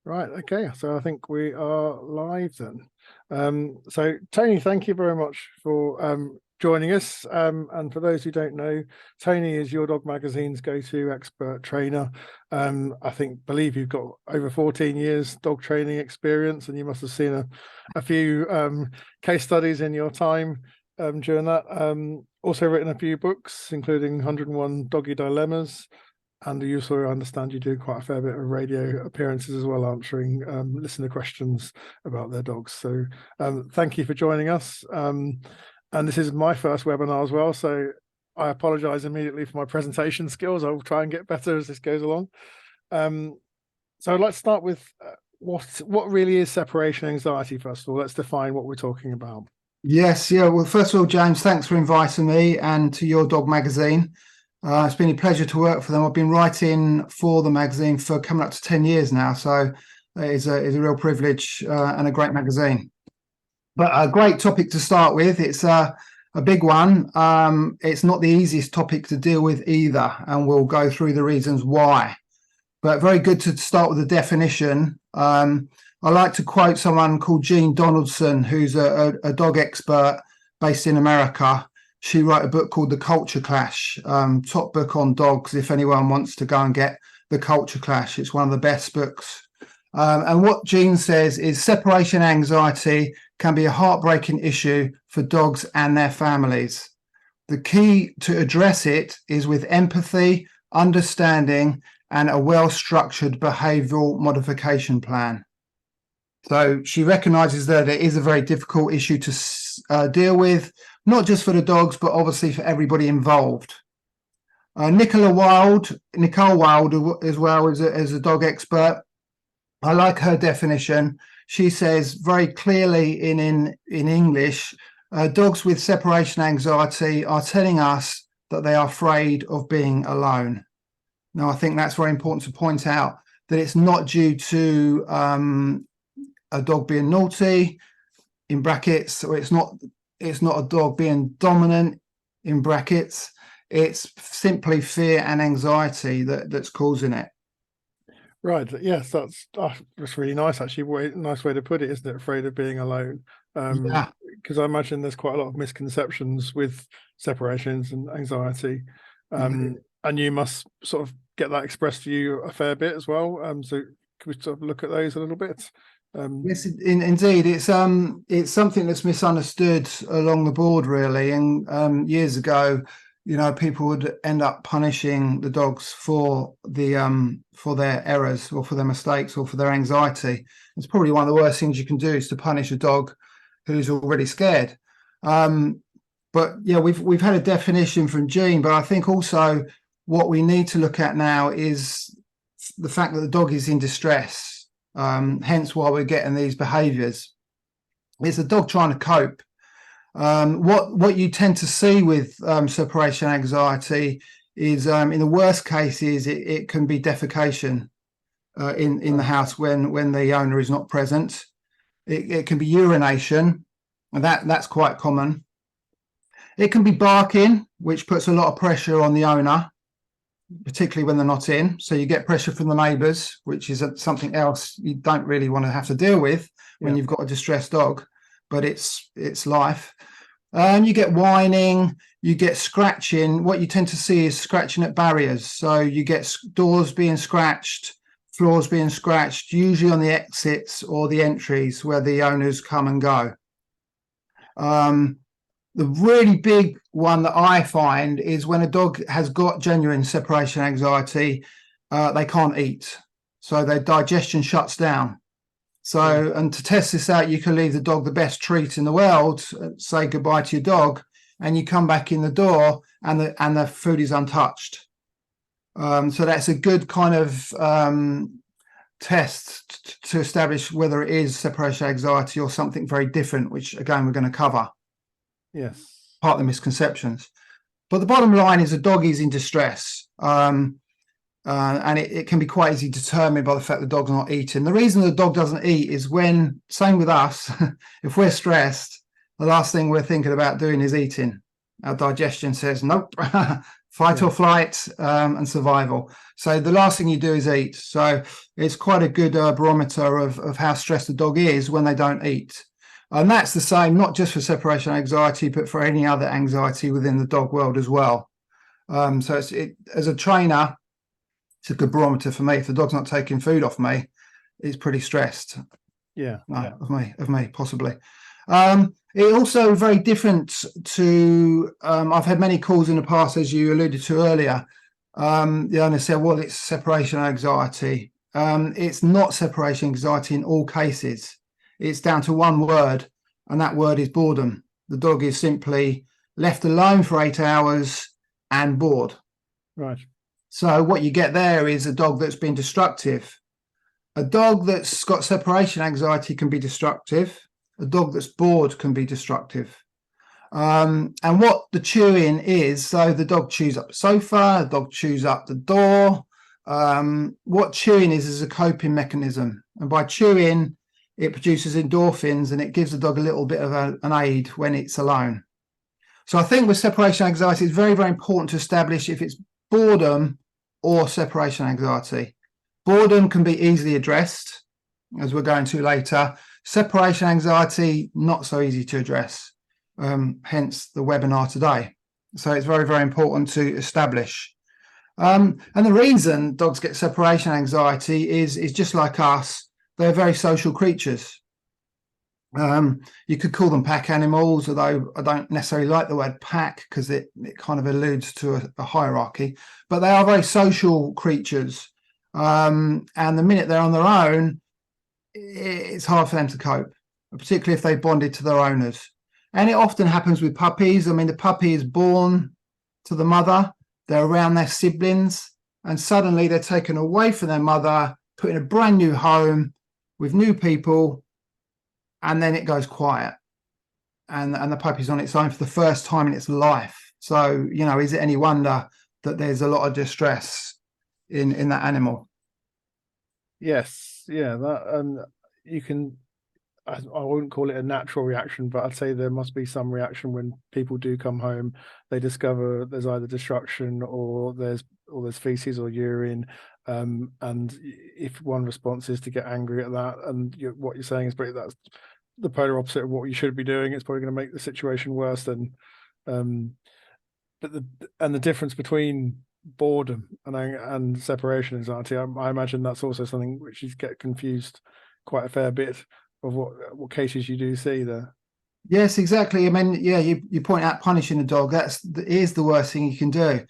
Right, okay, so I think we are live then. So Tony, thank you very much for joining us. And for those who don't know, Tony is Your Dog Magazine's go-to expert trainer. Believe you've got over 14 years dog training experience, and you must have seen a few case studies in your time during that. Also written a few books, including 101 Doggy Dilemmas. And you also understand you do quite a fair bit of radio appearances as well, answering listener questions about their dogs. So thank you for joining us. And this is my first webinar as well, so I apologize immediately for my presentation skills. I will try and get better as this goes along. So I'd like to start with what really is separation anxiety, first of all. Let's define what we're talking about. Yes, yeah. Well, first of all, James, thanks for inviting me and to Your Dog Magazine. It's been a pleasure to work for them. I've been writing for the magazine for coming up to 10 years now, so it is a real privilege and a great magazine. But a great topic to start with. It's a big one. It's not the easiest topic to deal with either, and we'll go through the reasons why. But very good to start with the definition. I like to quote someone called Jean Donaldson, who's a dog expert based in America. She wrote a book called The Culture Clash, top book on dogs if anyone wants to go and get The Culture Clash. It's one of the best books. And what Jean says is separation anxiety can be a heartbreaking issue for dogs and their families. The key to address it is with empathy, understanding, and a well-structured behavioural modification plan. So she recognises that it is a very difficult issue to deal with, not just for the dogs, but obviously for everybody involved. Nicole Wild as well as a dog expert. I like her definition. She says very clearly in English, dogs with separation anxiety are telling us that they are afraid of being alone. Now, I think that's very important to point out that it's not due to a dog being naughty, in brackets, or it's not a dog being dominant, in brackets. It's simply fear and anxiety that's causing it. Right. Yes, that's really nice. Actually, nice way to put it, isn't it? Afraid of being alone. Yeah. Because I imagine there's quite a lot of misconceptions with separations and anxiety, and you must sort of get that expressed to you a fair bit as well. So can we sort of look at those a little bit? Yes, indeed. It's something that's misunderstood along the board, really. And years ago, people would end up punishing the dogs for their errors or for their mistakes or for their anxiety. It's probably one of the worst things you can do is to punish a dog who's already scared. But yeah, we've had a definition from Jean, but I think also what we need to look at now is the fact that the dog is in distress. Hence why we're getting these behaviours. It's the dog trying to cope. What you tend to see with separation anxiety is, in the worst cases, it can be defecation in the house when the owner is not present. It can be urination, and that's quite common. It can be barking, which puts a lot of pressure on the owner, particularly when they're not in. So you get pressure from the neighbours, which is something else you don't really want to have to deal with when you've got a distressed dog, but it's life. You get whining, you get scratching. What you tend to see is scratching at barriers. So you get doors being scratched, floors being scratched, usually on the exits or the entries where the owners come and go. The really big one that I find is when a dog has got genuine separation anxiety, they can't eat. So their digestion shuts down. So, and to test this out, you can leave the dog the best treat in the world, say goodbye to your dog, and you come back in the door and the food is untouched. So that's a good kind of test to establish whether it is separation anxiety or something very different, which again, we're going to cover. Yes. Part of the misconceptions. But the bottom line is a dog is in distress. And it can be quite easily determined by the fact the dog's not eating. The reason the dog doesn't eat is when, same with us, if we're stressed, the last thing we're thinking about doing is eating. Our digestion says, nope, fight or flight, and survival. So the last thing you do is eat. So it's quite a good barometer of how stressed the dog is when they don't eat. And that's the same, not just for separation anxiety, but for any other anxiety within the dog world as well. So as a trainer, it's a good barometer for me. If the dog's not taking food off me, it's pretty stressed. Yeah. Of me, possibly. It also very different to, I've had many calls in the past, as you alluded to earlier. The owner said, well, it's separation anxiety. It's not separation anxiety in all cases. It's down to one word, and that word is boredom. The dog is simply left alone for 8 hours and bored. Right. So what you get there is a dog that's been destructive. A dog that's got separation anxiety can be destructive. A dog that's bored can be destructive. And what the chewing is, so the dog chews up the sofa, the dog chews up the door. What chewing is a coping mechanism. And by chewing, it produces endorphins and it gives the dog a little bit of an aid when it's alone. So I think with separation anxiety, it's very, very important to establish if it's boredom or separation anxiety. Boredom can be easily addressed, as we're going to later. Separation anxiety, not so easy to address, hence the webinar today. So it's very, very important to establish. And the reason dogs get separation anxiety is just like us. They're very social creatures. You could call them pack animals, although I don't necessarily like the word pack because it kind of alludes to a hierarchy. But they are very social creatures. And the minute they're on their own, it's hard for them to cope, particularly if they bonded to their owners. And it often happens with puppies. I mean, the puppy is born to the mother, they're around their siblings, and suddenly they're taken away from their mother, put in a brand new home with new people, and then it goes quiet. And the puppy's on its own for the first time in its life. So, you know, is it any wonder that there's a lot of distress in that animal? Yes, yeah, that you can. I wouldn't call it a natural reaction, but I'd say there must be some reaction when people do come home. They discover there's either destruction or there's feces or urine, and if one response is to get angry at that, and what you're saying is pretty, that's the polar opposite of what you should be doing. It's probably going to make the situation worse than. But the difference between boredom and separation anxiety, I imagine that's also something which you get confused quite a fair bit of what cases you do see there. Yes, exactly. I mean, yeah, you point out punishing the dog. Is the worst thing you can do,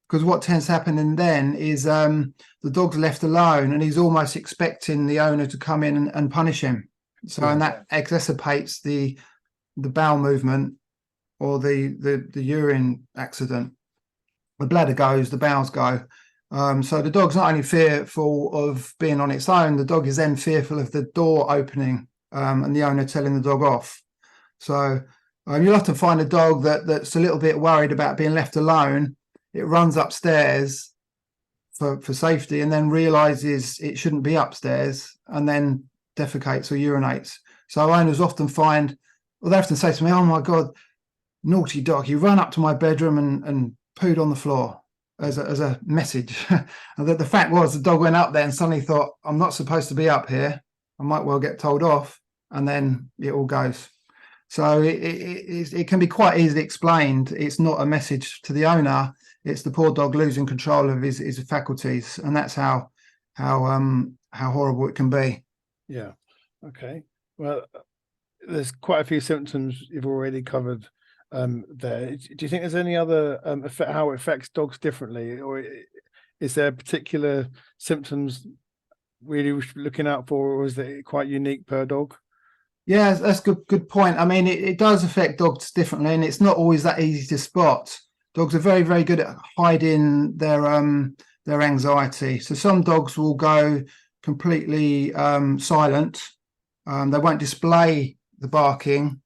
because what tends to happen and then is the dog's left alone and he's almost expecting the owner to come in and punish him. So and that exacerbates the bowel movement or the urine accident. The bladder goes, the bowels go. So the dog's not only fearful of being on its own, the dog is then fearful of the door opening and the owner telling the dog off. So you'll often find a dog that's a little bit worried about being left alone. It runs upstairs for safety and then realizes it shouldn't be upstairs and then defecates or urinates. So owners often find, well, they often say to me, oh my God, naughty dog, you run up to my bedroom and pooed on the floor as a message. And the fact was the dog went up there and suddenly thought, I'm not supposed to be up here. I might well get told off, and then it all goes. So it can be quite easily explained. It's not a message to the owner. It's the poor dog losing control of his faculties, and that's how horrible it can be. Yeah. Okay. Well, there's quite a few symptoms you've already covered there. Do you think there's any other how it affects dogs differently, or is there particular symptoms really we should be looking out for, or is it quite unique per dog? Yeah, that's good point. I mean, it does affect dogs differently, and it's not always that easy to spot. Dogs are very, very good at hiding their anxiety. So some dogs will go completely silent. They won't display the barking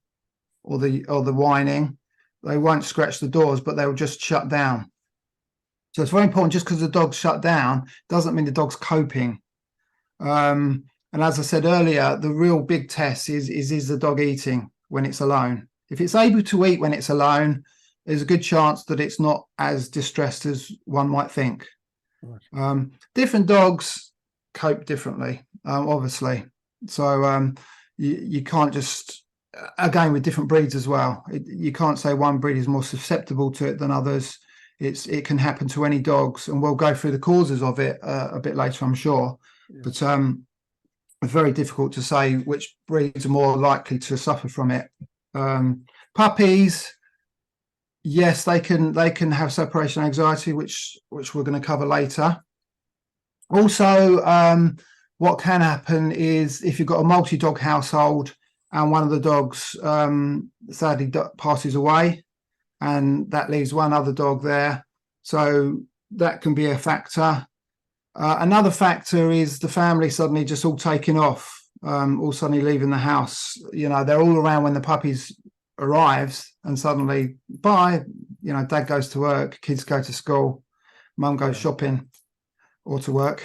or the whining. They won't scratch the doors, but they'll just shut down. So it's very important. Just because the dog's shut down doesn't mean the dog's coping. And as I said earlier, the real big test is the dog eating when it's alone. If it's able to eat when it's alone, there's a good chance that it's not as distressed as one might think. Right. Different dogs cope differently, obviously. So you can't just, again, with different breeds as well, you can't say one breed is more susceptible to it than others. It can happen to any dogs, and we'll go through the causes of it a bit later, I'm sure. Yeah. But it's very difficult to say which breeds are more likely to suffer from it. Puppies, yes, they can have separation anxiety, which we're going to cover later. Also, what can happen is if you've got a multi-dog household and one of the dogs sadly passes away, and that leaves one other dog there, so that can be a factor. Another factor is the family suddenly just all taking off, all suddenly leaving the house. You know, they're all around when the puppies arrives, and suddenly, bye, you know, dad goes to work, kids go to school, mum goes shopping or to work,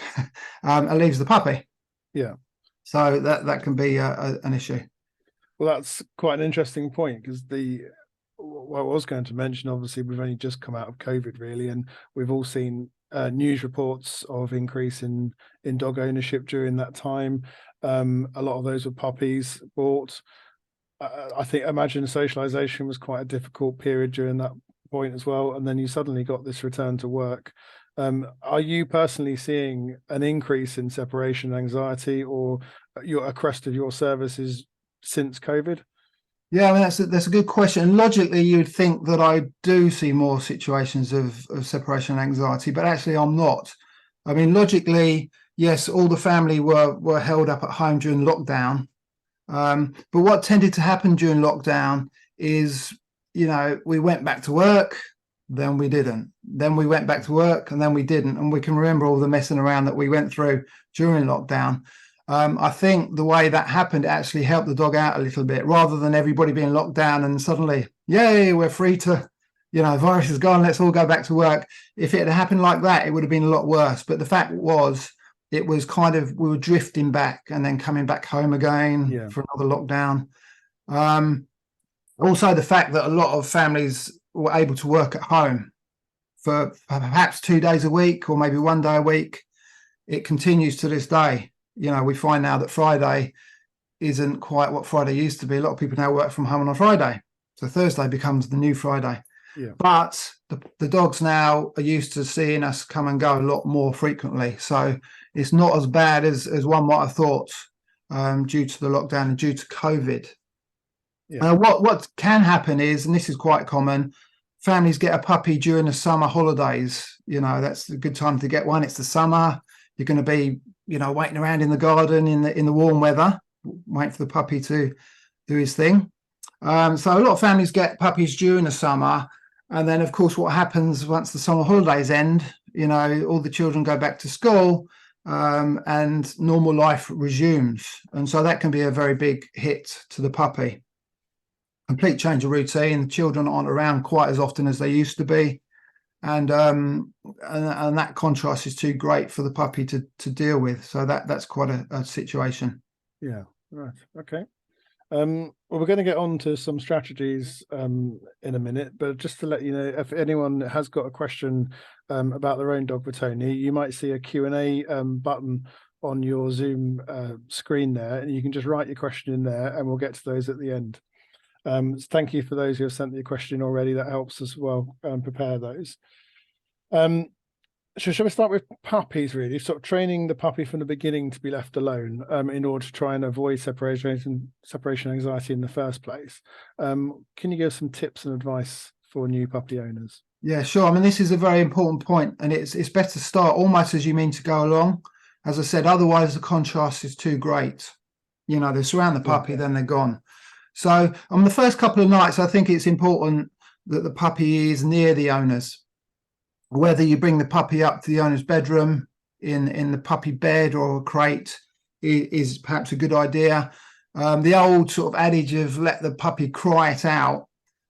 and leaves the puppy. Yeah. So that can be an issue. Well, that's quite an interesting point, because what I was going to mention, obviously, we've only just come out of COVID, really, and we've all seen news reports of increase in dog ownership during that time. A lot of those were puppies bought. I imagine socialization was quite a difficult period during that point as well, and then you suddenly got this return to work. Are you personally seeing an increase in separation anxiety, or a crest of your services since COVID? Yeah, I mean, that's a good question. And logically, you'd think that I do see more situations of separation anxiety, but actually I'm not. I mean, logically, yes, all the family were held up at home during lockdown. But what tended to happen during lockdown is, you know, we went back to work, then we didn't. Then we went back to work, and then we didn't. And we can remember all the messing around that we went through during lockdown. I think the way that happened actually helped the dog out a little bit, rather than everybody being locked down and suddenly, yay, we're free to, you know, virus is gone, let's all go back to work. If it had happened like that, it would have been a lot worse. But the fact was, it was kind of, we were drifting back and then coming back home again for another lockdown. Also, the fact that a lot of families were able to work at home for perhaps 2 days a week or maybe 1 day a week, it continues to this day. You know, we find now that Friday isn't quite what Friday used to be. A lot of people now work from home on a Friday. So Thursday becomes the new Friday. Yeah. But the dogs now are used to seeing us come and go a lot more frequently. So it's not as bad as one might have thought due to the lockdown and due to COVID. Yeah. What can happen is, and this is quite common, families get a puppy during the summer holidays. You know, that's a good time to get one. It's the summer. You're going to be, you know, waiting around in the garden in the warm weather, waiting for the puppy to do his thing. So a lot of families get puppies during the summer. And then, of course, what happens once the summer holidays end, you know, all the children go back to school and normal life resumes. And so that can be a very big hit to the puppy. Complete change of routine. The children aren't around quite as often as they used to be. And that contrast is too great for the puppy to deal with. So that's quite a situation. Yeah, right. Okay. Well, we're going to get on to some strategies in a minute, but just to let you know, if anyone has got a question about their own dog with Tony, you might see a Q&A button on your Zoom screen there, and you can just write your question in there, and we'll get to those at the end. So thank you for those who have sent the question already. That helps us well prepare those. Shall we start with puppies, really? Sort of training the puppy from the beginning to be left alone in order to try and avoid separation anxiety in the first place. Can you give some tips and advice for new puppy owners? Yeah, sure. I mean, this is a very important point, and it's better to start almost as you mean to go along. As I said, otherwise the contrast is too great. You know, they surround the puppy, then they're gone. So on the first couple of nights, I think it's important that the puppy is near the owners. Whether you bring the puppy up to the owner's bedroom in the puppy bed or a crate is perhaps a good idea. The old sort of adage of let the puppy cry it out,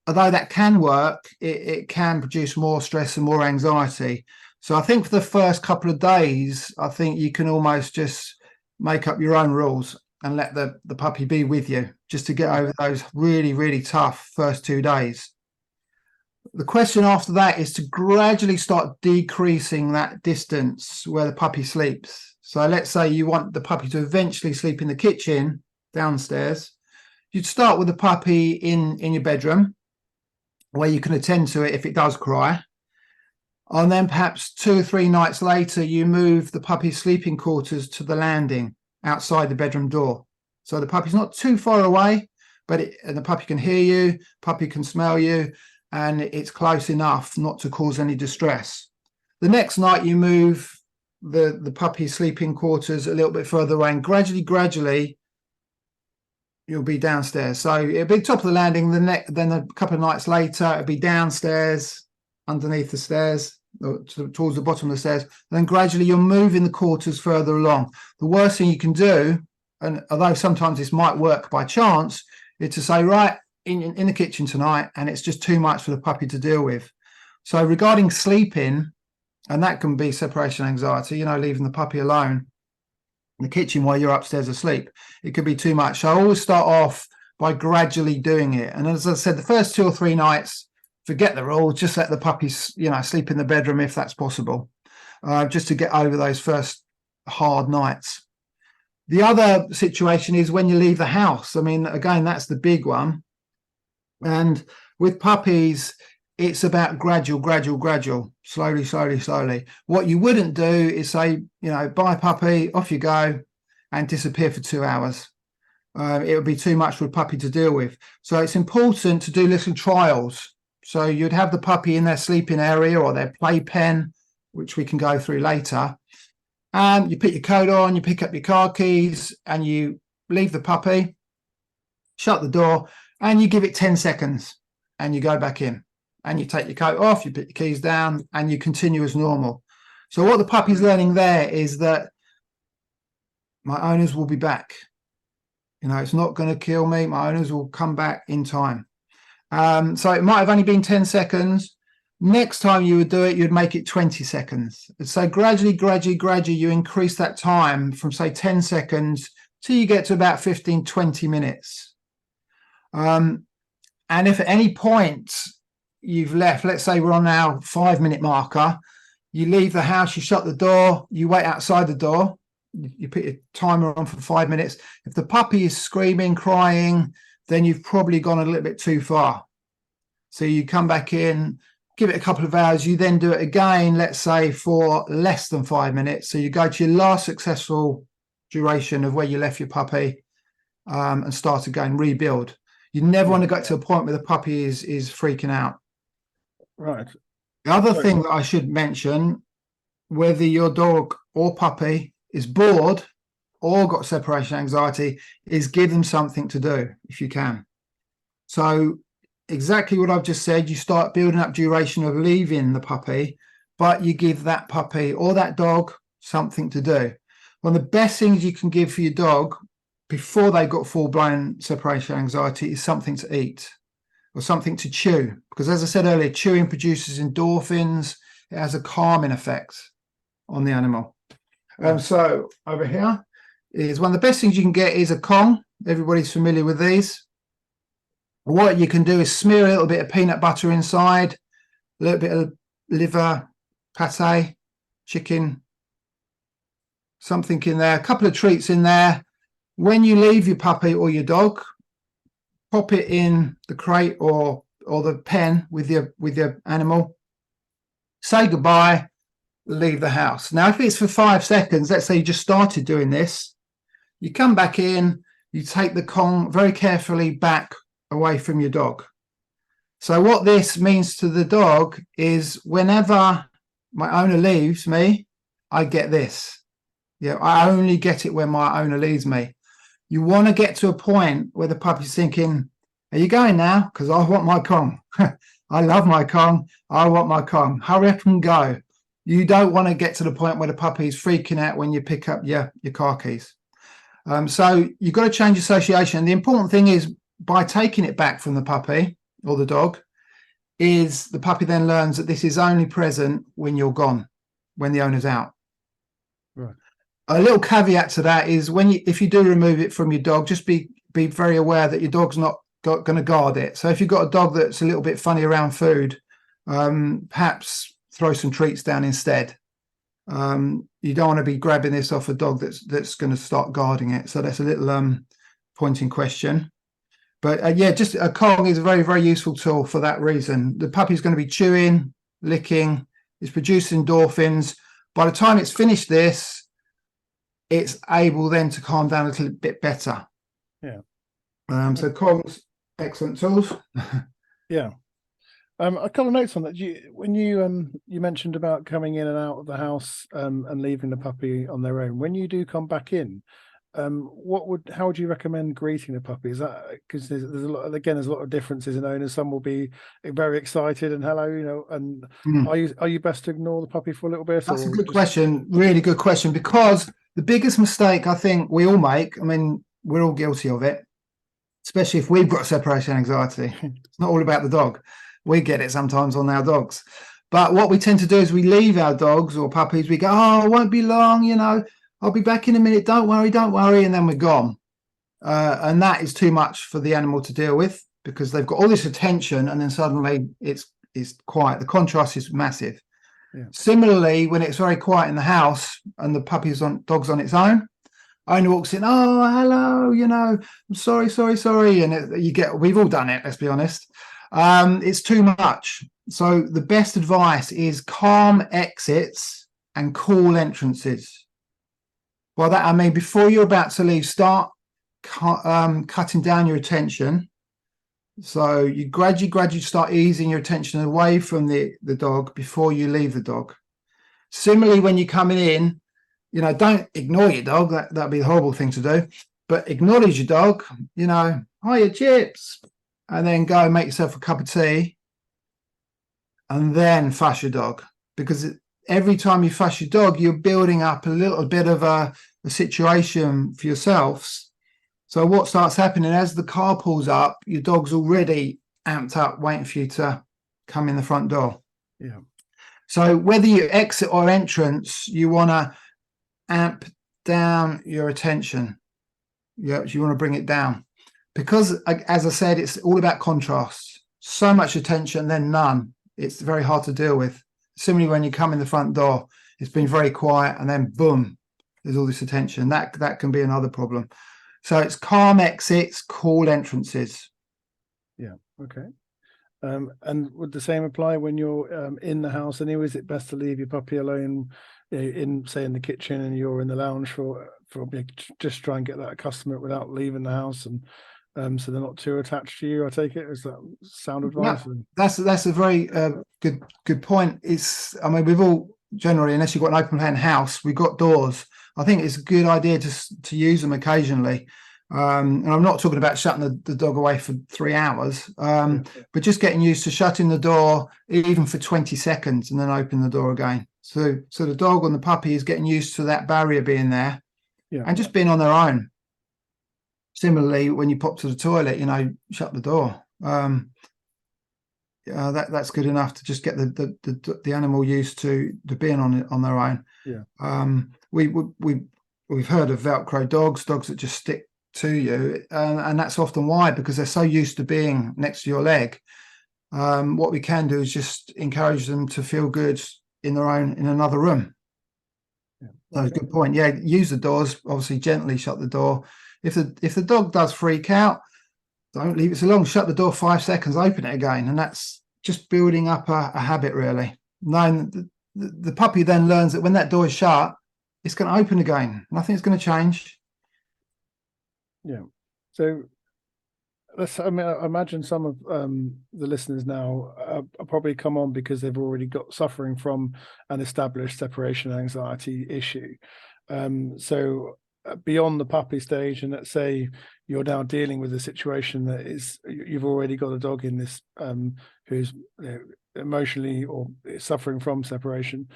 although that can work, it can produce more stress and more anxiety. So I think for the first couple of days, I think you can almost just make up your own rules and let the puppy be with you just to get over those really, really tough first 2 days. The question after that is to gradually start decreasing that distance where the puppy sleeps. So let's say you want the puppy to eventually sleep in the kitchen downstairs. You'd start with the puppy in your bedroom where you can attend to it if it does cry. And then perhaps 2 or 3 nights later, you move the puppy's sleeping quarters to the landing outside the bedroom door. So the puppy's not too far away, but and the puppy can hear you, puppy can smell you, and it's close enough not to cause any distress. The next night, you move the puppy's sleeping quarters a little bit further away, and gradually, you'll be downstairs. So it'll be top of the landing. Then a couple of nights later, it'll be downstairs, underneath the stairs, towards the bottom of the stairs. And then gradually you're moving the quarters further along. The worst thing you can do, and although sometimes this might work by chance, is to say, right, in the kitchen tonight, and it's just too much for the puppy to deal with. So regarding sleeping, and that can be separation anxiety, leaving the puppy alone in the kitchen while you're upstairs asleep, it could be too much. So I always start off by gradually doing it. And as I said, the first 2 or 3 nights, forget the rule, just let the puppies, sleep in the bedroom if that's possible, just to get over those first hard nights. The other situation is when you leave the house. I mean, again, that's the big one. And with puppies, it's about gradual, slowly. What you wouldn't do is say, bye puppy, off you go, and disappear for 2 hours. It would be too much for a puppy to deal with. So it's important to do little trials. So you'd have the puppy in their sleeping area or their playpen, which we can go through later. And you put your coat on, you pick up your car keys, and you leave the puppy, shut the door, and you give it 10 seconds, and you go back in. And you take your coat off, you put your keys down, and you continue as normal. So what the puppy's learning there is that my owners will be back. It's not going to kill me. My owners will come back in time. So it might have only been 10 seconds. Next time you would do it, you'd make it 20 seconds. So gradually, you increase that time from, say, 10 seconds till you get to about 15, 20 minutes. And if at any point you've left, let's say we're on our 5-minute marker, you leave the house, you shut the door, you wait outside the door, you put your timer on for 5 minutes. If the puppy is screaming, crying, then you've probably gone a little bit too far. So you come back in, give it a couple of hours, you then do it again, let's say for less than 5 minutes. So you go to your last successful duration of where you left your puppy, and start again, rebuild. You never want to get to a point where the puppy is freaking out. Right. The other thing that I should mention, whether your dog or puppy is bored or got separation anxiety, is give them something to do if you can. So exactly what I've just said, you start building up duration of leaving the puppy, but you give that puppy or that dog something to do. One of the best things you can give for your dog before they've got full-blown separation anxiety is something to eat or something to chew. Because as I said earlier, chewing produces endorphins. It has a calming effect on the animal. So over here is one of the best things you can get is a Kong. Everybody's familiar with these. What you can do is smear a little bit of peanut butter inside, a little bit of liver, pate, chicken, something in there, a couple of treats in there. When you leave your puppy or your dog, pop it in the crate or the pen with your animal, say goodbye, leave the house. Now, if it's for 5 seconds, let's say you just started doing this, you come back in, you take the Kong very carefully back away from your dog. So what this means to the dog is whenever my owner leaves me, I get this. I only get it when my owner leaves me. You want to get to a point where the puppy's thinking, are you going now? Because I want my Kong. I love my Kong. I want my Kong. Hurry up and go. You don't want to get to the point where the puppy is freaking out when you pick up your car keys. So you've got to change association. The important thing is by taking it back from the puppy or the dog is the puppy then learns that this is only present when you're gone, when the owner's out. Right. A little caveat to that is if you do remove it from your dog, just be very aware that your dog's not going to guard it. So if you've got a dog that's a little bit funny around food, perhaps throw some treats down instead. You don't want to be grabbing this off a dog that's going to start guarding it. So that's a little point in question. But yeah, just a Kong is a very, very useful tool for that reason. The puppy's going to be chewing, licking, it's producing endorphins. By the time it's finished this, it's able then to calm down a little bit better. Yeah. So Kongs, excellent tools. Yeah. A couple of notes on that. When you mentioned about coming in and out of the house and leaving the puppy on their own, when you do come back in, how would you recommend greeting the puppy? Is that because there's a lot, again, there's a lot of differences in owners. Some will be very excited and hello, you know, and are you best to ignore the puppy for a little bit? That's a good question, really good question, because the biggest mistake I think we all make, I mean, we're all guilty of it, especially if we've got separation anxiety. It's not all about the dog. We get it sometimes on our dogs. But what we tend to do is we leave our dogs or puppies. We go, oh, it won't be long, you know, I'll be back in a minute. Don't worry, don't worry. And then we're gone. And that is too much for the animal to deal with because they've got all this attention and then suddenly it's quiet. The contrast is massive. Yeah. Similarly, when it's very quiet in the house and the dog's on its own, owner walks in, oh, hello, you know, I'm sorry. And we've all done it, let's be honest. It's too much. So the best advice is calm exits and cool entrances. By that I mean before you're about to leave, start cutting down your attention. So you gradually start easing your attention away from the dog before you leave the dog. Similarly, when you're coming in, you know, don't ignore your dog. That'd be a horrible thing to do. But acknowledge your dog. You know, hiya, Chips. And then go and make yourself a cup of tea and then fuss your dog, because every time you fuss your dog, you're building up a little bit of a situation for yourselves. So what starts happening as the car pulls up, your dog's already amped up waiting for you to come in the front door. Yeah. So whether you exit or entrance, you want to amp down your attention. Yeah, you want to bring it down. Because, as I said, it's all about contrast. So much attention, then none. It's very hard to deal with. Similarly, when you come in the front door, it's been very quiet, and then boom, there's all this attention. That can be another problem. So it's calm exits, cool entrances. Yeah. Okay. And would the same apply when you're in the house? Anyway, is it best to leave your puppy alone, in the kitchen, and you're in the lounge for just try and get that accustomed without leaving the house and. So they're not too attached to you, I take it. Is that sound advice? No, that's a very good point. I mean, we've all generally, unless you've got an open plan house, we've got doors. I think it's a good idea to use them occasionally. And I'm not talking about shutting the dog away for 3 hours, but just getting used to shutting the door even for 20 seconds and then open the door again. So the dog and the puppy is getting used to that barrier being there, and just being on their own. Similarly, when you pop to the toilet, you know, shut the door. That's good enough to just get the animal used to being on their own. Yeah. We've heard of Velcro dogs that just stick to you, and that's often why, because they're so used to being next to your leg. What we can do is just encourage them to feel good in another room. Yeah. That's a good point. Yeah, use the doors. Obviously, gently shut the door. If the dog does freak out, don't leave it so long. Shut the door 5 seconds, open it again, and that's just building up a habit, really. Knowing the puppy then learns that when that door is shut, it's going to open again. Nothing's going to change. Yeah. So I imagine some of the listeners now are probably come on because they've already got suffering from an established separation anxiety issue. So beyond the puppy stage, and let's say you're now dealing with a situation that is, you've already got a dog in this who's emotionally or suffering from separation.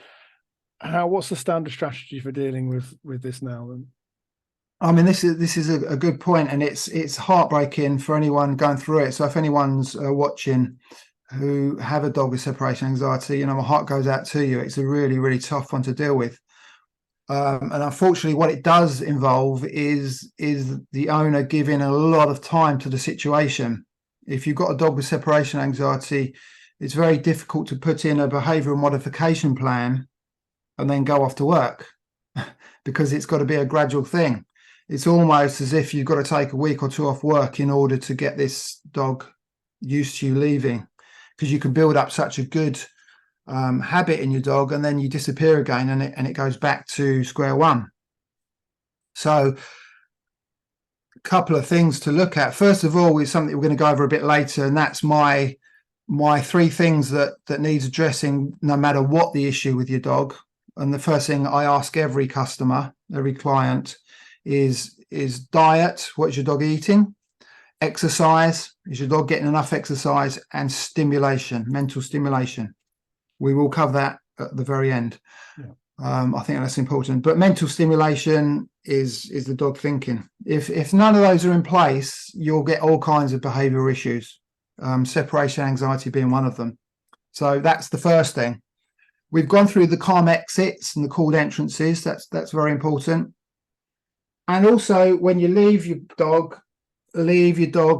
What's the standard strategy for dealing with this now then? I mean, this is a good point, and it's heartbreaking for anyone going through it. So if anyone's watching who have a dog with separation anxiety, you know, my heart goes out to you. It's a really, really tough one to deal with. And unfortunately, what it does involve is the owner giving a lot of time to the situation. If you've got a dog with separation anxiety, it's very difficult to put in a behavioural modification plan and then go off to work because it's got to be a gradual thing. It's almost as if you've got to take a week or two off work in order to get this dog used to you leaving, because you can build up such a good habit in your dog and then you disappear again and it goes back to square one. So a couple of things to look at. First of all, is something we're going to go over a bit later, and that's my 3 things that needs addressing no matter what the issue with your dog. And the first thing I ask every customer, every client, is diet. What is your dog eating? Exercise. Is your dog getting enough exercise? And stimulation, mental stimulation. We will cover that at the very end. Yeah. I think that's important. But mental stimulation is the dog thinking. If none of those are in place, you'll get all kinds of behavioural issues. Separation anxiety being one of them. So that's the first thing. We've gone through the calm exits and the called entrances. That's very important. And also, when you leave your dog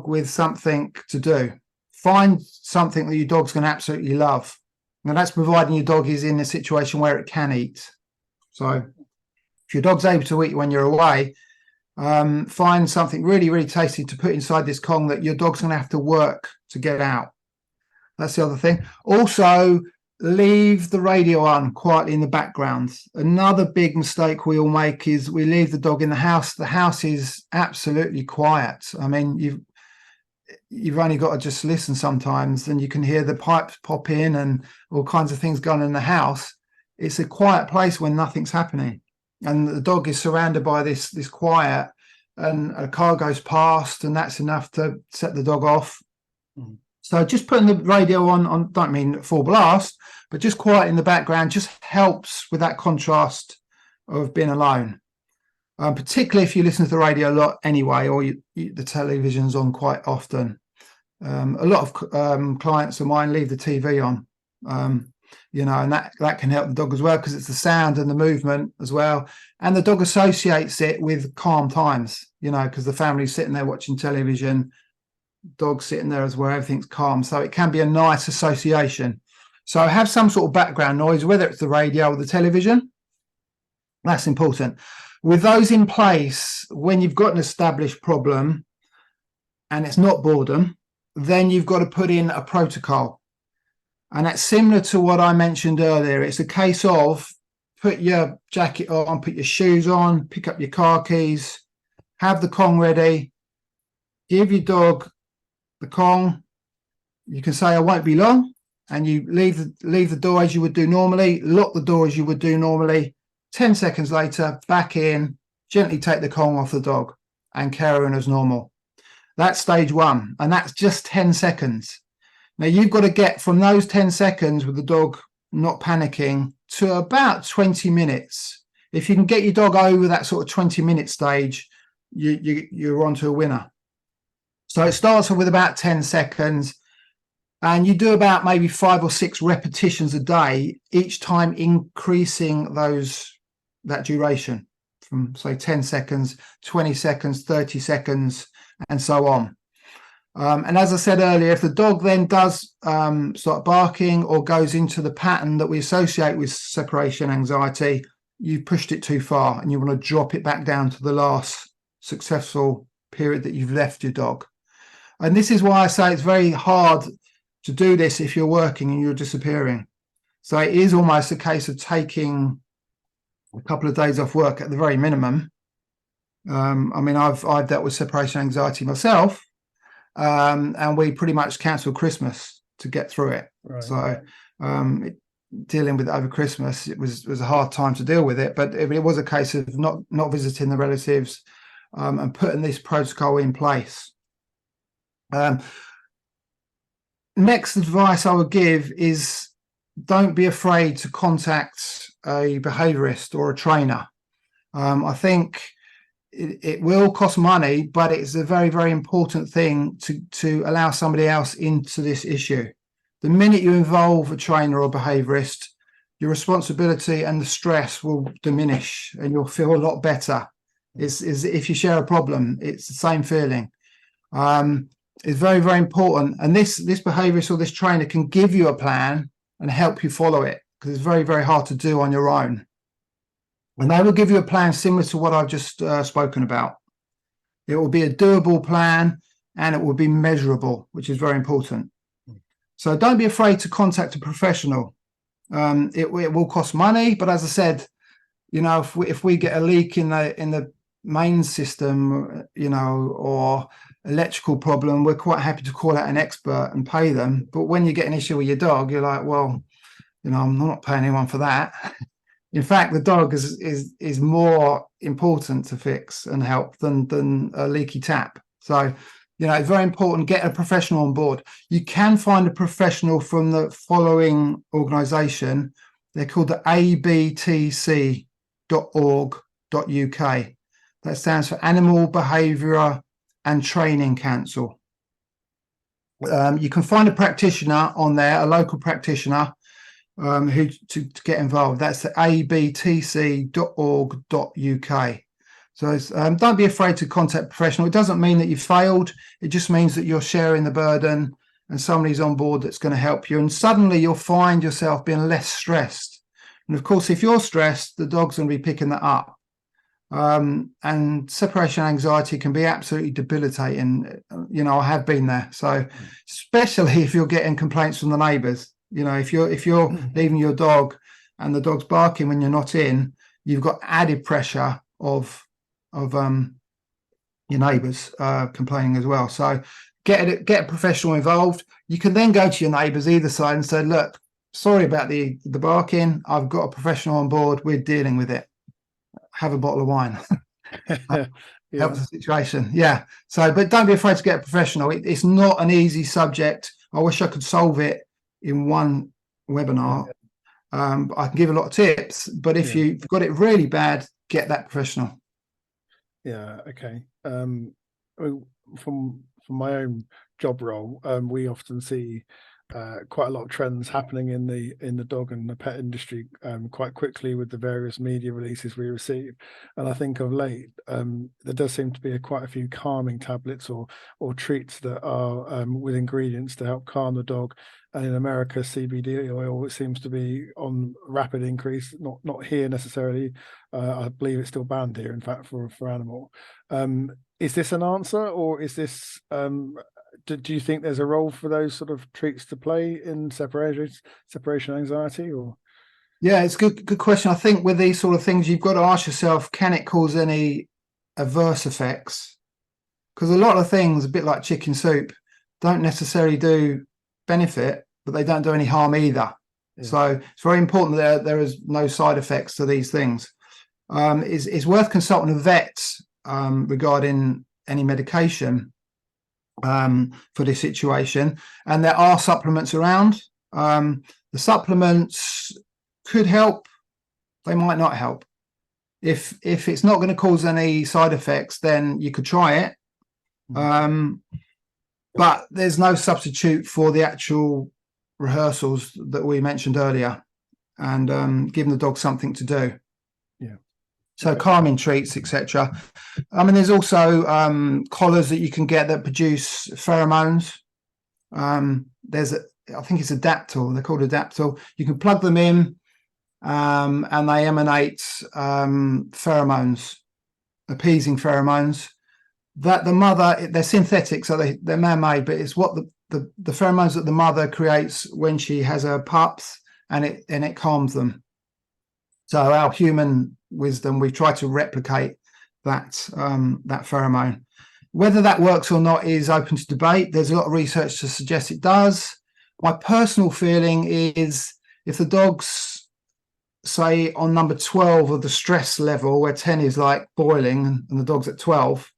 with something to do. Find something that your dog's going to absolutely love. Now, that's providing your dog is in a situation where it can eat. So if your dog's able to eat when you're away, find something really, really tasty to put inside this Kong that your dog's going to have to work to get out. That's the other thing. Also, leave the radio on quietly in the background. Another big mistake we all make is we leave the dog in the house. The house is absolutely quiet. I mean, you've only got to just listen sometimes, and you can hear the pipes pop in and all kinds of things going on in the house. It's a quiet place when nothing's happening, and the dog is surrounded by this quiet, and a car goes past, and that's enough to set the dog off. Mm. So just putting the radio on, don't mean full blast, but just quiet in the background just helps with that contrast of being alone. Particularly if you listen to the radio a lot anyway, or the television's on quite often. A lot of clients of mine leave the TV on, and that can help the dog as well, because it's the sound and the movement as well. And the dog associates it with calm times, because the family's sitting there watching television, dog sitting there as well, everything's calm. So it can be a nice association. So have some sort of background noise, whether it's the radio or the television. That's important. With those in place, when you've got an established problem and it's not boredom, then you've got to put in a protocol. And that's similar to what I mentioned earlier. It's a case of put your jacket on, put your shoes on, pick up your car keys, have the Kong ready, give your dog the Kong. You can say, I won't be long. And you leave the door as you would do normally, lock the door as you would do normally. 10 seconds later, back in, gently take the Kong off the dog and carry on as normal. That's stage 1, and that's just 10 seconds. Now, you've got to get from those 10 seconds with the dog not panicking to about 20 minutes. If you can get your dog over that sort of 20-minute stage, you're on to a winner. So it starts off with about 10 seconds, and you do about maybe 5 or 6 repetitions a day, each time increasing that duration from, say, 10 seconds, 20 seconds, 30 seconds, and so on. And as I said earlier, if the dog then does start barking or goes into the pattern that we associate with separation anxiety, you've pushed it too far and you want to drop it back down to the last successful period that you've left your dog. And this is why I say it's very hard to do this if you're working and you're disappearing. So it is almost a case of taking a couple of days off work at the very minimum. I mean, I've dealt with separation anxiety myself, and we pretty much cancelled Christmas to get through it. Right. So dealing with it over Christmas, it was a hard time to deal with it, but it was a case of not visiting the relatives and putting this protocol in place. Next advice I would give is don't be afraid to contact a behaviourist or a trainer. I think it will cost money, but it's a very, very important thing to allow somebody else into this issue. The minute you involve a trainer or behaviourist, your responsibility and the stress will diminish and you'll feel a lot better. Is if you share a problem, it's the same feeling. is very, very important. And this behaviourist or this trainer can give you a plan and help you follow it, because it's very, very hard to do on your own. And they will give you a plan similar to what I've just spoken about. It will be a doable plan and it will be measurable, which is very important. So don't be afraid to contact a professional. It will cost money, but as I said, you know, if we get a leak in the main system, you know, or electrical problem, we're quite happy to call out an expert and pay them. But when you get an issue with your dog, you're like, well, you know, I'm not paying anyone for that. In fact, the dog is more important to fix and help than a leaky tap. So, you know, it's very important, get a professional on board. You can find a professional from the following organisation. They're called the abtc.org.uk. That stands for Animal Behavioural and Training Council. You can find a practitioner on there, a local practitioner, who to get involved. That's the abtc.org.uk. So don't be afraid to contact a professional. It doesn't mean that you failed. It just means that you're sharing the burden and somebody's on board that's going to help you. And suddenly you'll find yourself being less stressed. And of course, if you're stressed, the dog's going to be picking that up. And separation anxiety can be absolutely debilitating. You know, I have been there. So especially if you're getting complaints from the neighbours. You know, if you're leaving your dog and the dog's barking when you're not in, you've got added pressure of your neighbours complaining as well. So get a professional involved. You can then go to your neighbours either side and say, look, sorry about the barking. I've got a professional on board. We're dealing with it. Have a bottle of wine. Yeah. Helps the situation. Yeah. So, but don't be afraid to get a professional. It's not an easy subject. I wish I could solve it in one webinar. I can give a lot of tips, but if you've got it really bad, get that professional. Yeah. Okay. From my own job role, we often see quite a lot of trends happening in the dog and the pet industry quite quickly with the various media releases we receive. And I think of late there does seem to be quite a few calming tablets or treats that are with ingredients to help calm the dog. And in America, CBD oil seems to be on rapid increase. Not here necessarily. I believe it's still banned here, in fact, for animal. Is this an answer, or is this? Do you think there's a role for those sort of treats to play in separation anxiety? Or yeah, it's a good question. I think with these sort of things, you've got to ask yourself, can it cause any adverse effects? Because a lot of things, a bit like chicken soup, don't necessarily do benefit, but they don't do any harm either. Yeah. So it's very important that there is no side effects to these things. It's worth consulting a vet regarding any medication for this situation. And there are supplements around. The supplements could help. They might not help. If it's not going to cause any side effects, then you could try it. But there's no substitute for the actual rehearsals that we mentioned earlier, and giving the dog something to do. Yeah. So calming treats, etc. I mean, there's also collars that you can get that produce pheromones. I think it's Adaptil. They're called Adaptil. You can plug them in, and they emanate pheromones, appeasing pheromones. That the mother, they're synthetic, so they're man-made, but it's what the pheromones that the mother creates when she has her pups, and it calms them. So our human wisdom, we try to replicate that pheromone. Whether that works or not is open to debate. There's a lot of research to suggest it does. My personal feeling is if the dog's, say, on number 12 of the stress level, where 10 is like boiling and the dog's at 12,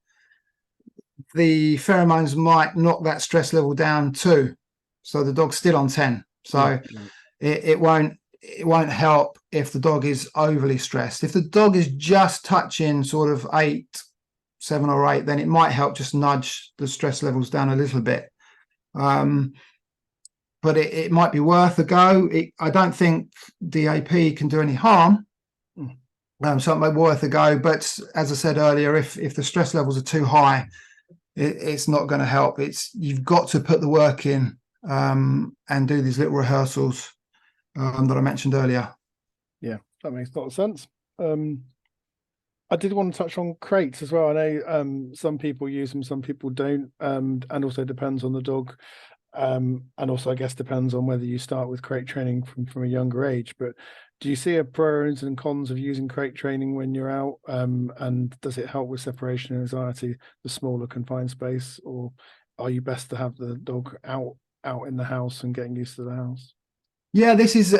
the pheromones might knock that stress level down too. So the dog's still on 10. So it won't help if the dog is overly stressed. If the dog is just touching sort of 7 or 8, then it might help just nudge the stress levels down a little bit. But it might be worth a go. I don't think DAP can do any harm. So it might be worth a go. But as I said earlier, if the stress levels are too high, it's not going to help. You've got to put the work in and do these little rehearsals that I mentioned earlier. Yeah, that makes a lot of sense. I did want to touch on crates as well. I know some people use them, some people don't, and also depends on the dog. And also, I guess, depends on whether you start with crate training from a younger age. But do you see a pros and cons of using crate training when you're out? And does it help with separation anxiety, the smaller confined space, or are you best to have the dog out in the house and getting used to the house? Yeah, this is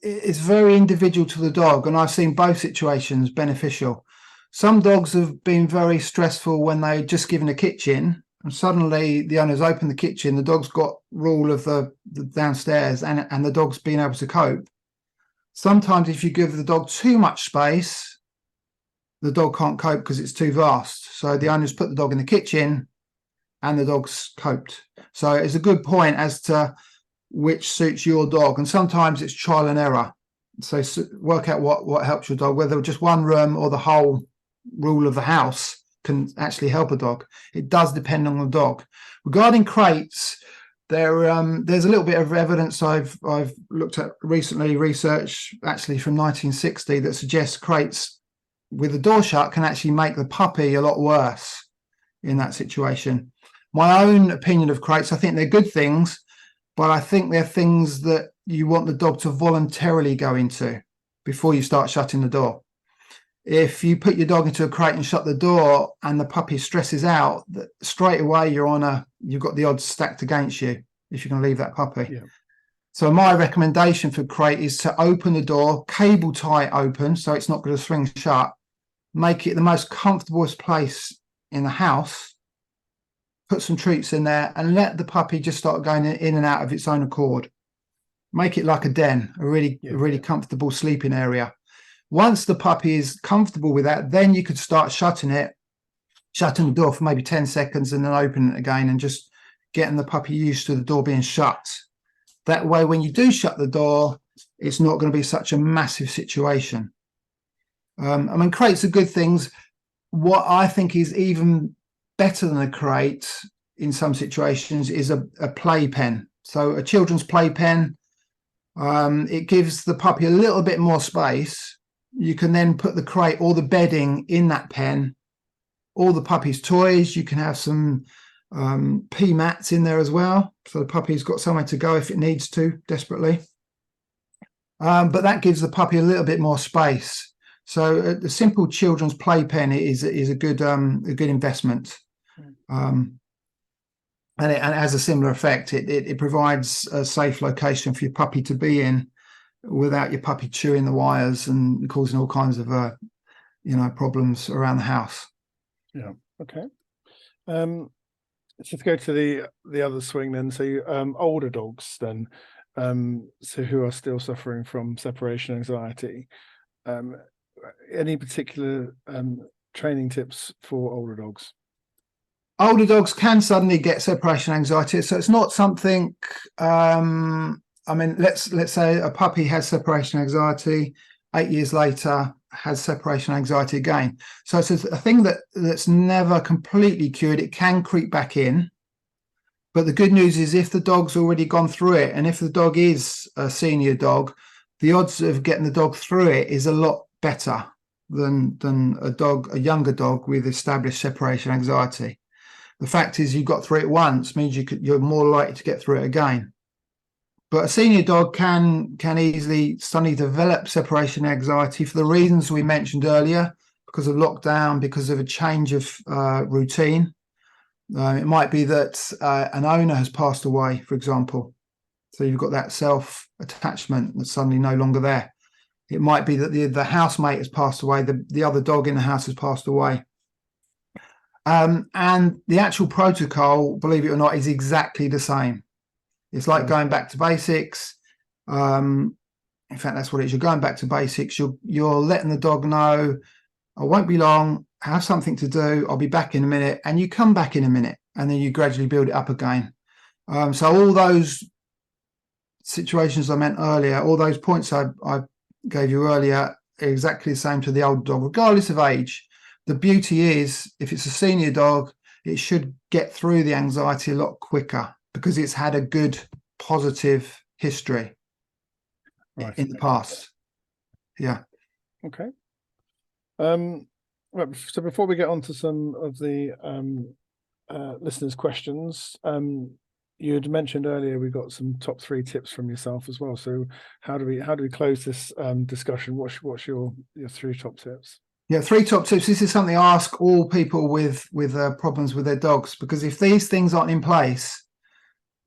it's very individual to the dog, and I've seen both situations beneficial. Some dogs have been very stressful when they just given a kitchen, and suddenly the owner's opened the kitchen, the dog's got rule of the downstairs, and the dog's been able to cope. Sometimes if you give the dog too much space, the dog can't cope because it's too vast. So the owner's put the dog in the kitchen and the dog's coped. So it's a good point as to which suits your dog, and sometimes it's trial and error. So work out what helps your dog, whether just one room or the whole rule of the house can actually help a dog. It does depend on the dog. Regarding crates, there's a little bit of evidence I've looked at recently, research actually from 1960, that suggests crates with the door shut can actually make the puppy a lot worse in that situation. My own opinion of crates, I think they're good things, but I think they're things that you want the dog to voluntarily go into before you start shutting the door. If you put your dog into a crate and shut the door and the puppy stresses out, straight away you've got the odds stacked against you if you can leave that puppy. Yeah. So my recommendation for crate is to open the door, cable tie open, so it's not going to swing shut. Make it the most comfortablest place in the house. Put some treats in there and let the puppy just start going in and out of its own accord. Make it like a den, a really comfortable sleeping area. Once the puppy is comfortable with that, then you could start shutting the door for maybe 10 seconds and then open it again, and just getting the puppy used to the door being shut. That way, when you do shut the door, it's not going to be such a massive situation. I mean, crates are good things. What I think is even better than a crate in some situations is a playpen. So a children's playpen, it gives the puppy a little bit more space. You can then put the crate or the bedding in that pen, all the puppy's toys. You can have some pee mats in there as well, so the puppy's got somewhere to go if it needs to desperately. But that gives the puppy a little bit more space. So the simple children's playpen is a good investment, and it has a similar effect. It provides a safe location for your puppy to be in, without your puppy chewing the wires and causing all kinds of problems around the house. Yeah. Okay. Let's just go to the other swing then. So older dogs then, so who are still suffering from separation anxiety. Any particular training tips for older dogs? Older dogs can suddenly get separation anxiety, so it's not something. I mean, let's say a puppy has separation anxiety, 8 years later has separation anxiety again. So it's a thing that's never completely cured. It can creep back in. But the good news is, if the dog's already gone through it, and if the dog is a senior dog, the odds of getting the dog through it is a lot better than a younger dog with established separation anxiety. The fact is, you got through it once means you're more likely to get through it again. But a senior dog can easily suddenly develop separation anxiety for the reasons we mentioned earlier, because of lockdown, because of a change of routine. It might be that an owner has passed away, for example. So you've got that self-attachment that's suddenly no longer there. It might be that the housemate has passed away, the other dog in the house has passed away. And the actual protocol, believe it or not, is exactly the same. It's like going back to basics. In fact, that's what it is. You're going back to basics. You're letting the dog know, I won't be long, I have something to do, I'll be back in a minute, and you come back in a minute, and then you gradually build it up again. So all those situations I meant earlier, all those points I gave you earlier, are exactly the same to the old dog, regardless of age. The beauty is, if it's a senior dog, it should get through the anxiety a lot quicker because it's had a good positive history in the past. Yeah. Okay. Well, so before we get on to some of the listeners' questions, you had mentioned earlier we got some top 3 tips from yourself as well. So how do we close this discussion? What's your 3 top tips? Yeah, 3 top tips. This is something I ask all people with problems with their dogs, because if these things aren't in place,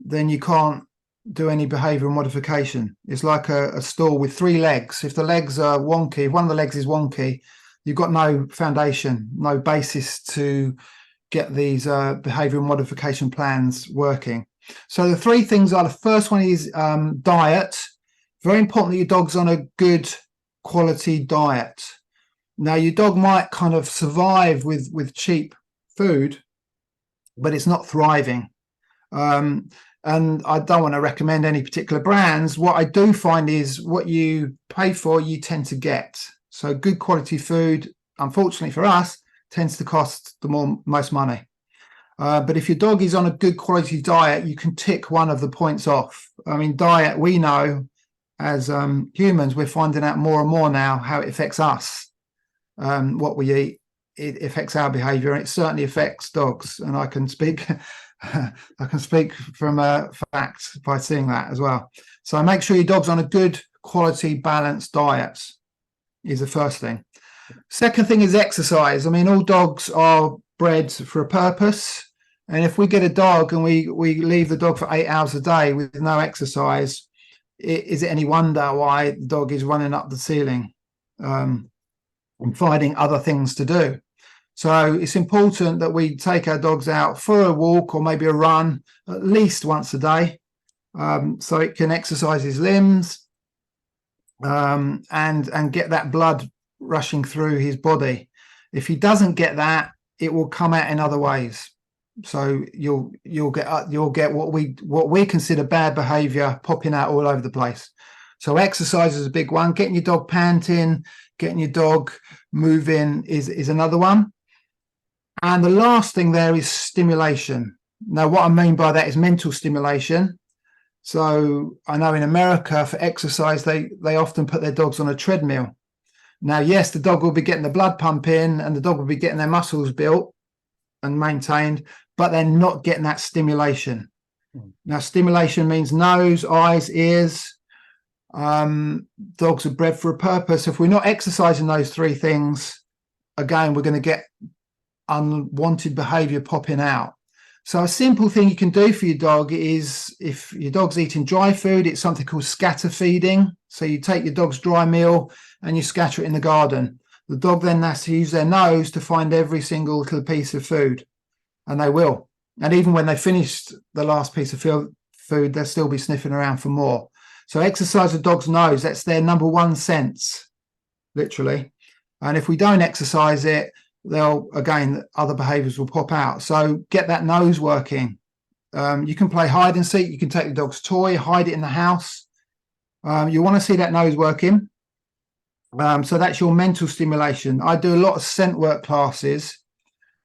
then you can't do any behavioural modification. It's like a stool with 3 legs. If the legs are wonky, if one of the legs is wonky, you've got no foundation, no basis to get these behavioural modification plans working. So the 3 things are, the first one is diet. Very important that your dog's on a good quality diet. Now, your dog might kind of survive with cheap food, but it's not thriving. And I don't want to recommend any particular brands. What I do find is what you pay for, you tend to get. So good quality food, unfortunately for us, tends to cost the most money. But if your dog is on a good quality diet, you can tick one of the points off. I mean, diet, we know as humans, we're finding out more and more now how it affects us. What we eat, it affects our behavior, and it certainly affects dogs. And I can speak from a fact by seeing that as well. So make sure your dog's on a good quality balanced diet is the first thing. Second thing is exercise. I mean, all dogs are bred for a purpose, and if we get a dog and we leave the dog for 8 hours a day with no exercise, is it any wonder why the dog is running up the ceiling and finding other things to do? So it's important that we take our dogs out for a walk or maybe a run at least once a day, so it can exercise his limbs and get that blood rushing through his body. If he doesn't get that, it will come out in other ways. So you'll get what we consider bad behavior popping out all over the place. So exercise is a big one. Getting your dog panting, getting your dog moving is another one. And the last thing there is stimulation. Now, what I mean by that is mental stimulation. So I know in America for exercise, they often put their dogs on a treadmill. Now, yes, the dog will be getting the blood pumping and the dog will be getting their muscles built and maintained, but they're not getting that stimulation. Now, stimulation means nose, eyes, ears. Dogs are bred for a purpose. If we're not exercising those 3 things, again, we're going to get unwanted behavior popping out. So a simple thing you can do for your dog is, if your dog's eating dry food, it's something called scatter feeding. So you take your dog's dry meal and you scatter it in the garden. The dog then has to use their nose to find every single little piece of food, and they will. And even when they finished the last piece of food, they'll still be sniffing around for more. So exercise the dog's nose. That's their number 1 sense, literally. And if we don't exercise it, other behaviors will pop out. So get that nose working. You can play hide and seek. You can take the dog's toy, hide it in the house. You want to see that nose working. So that's your mental stimulation. I do a lot of scent work classes,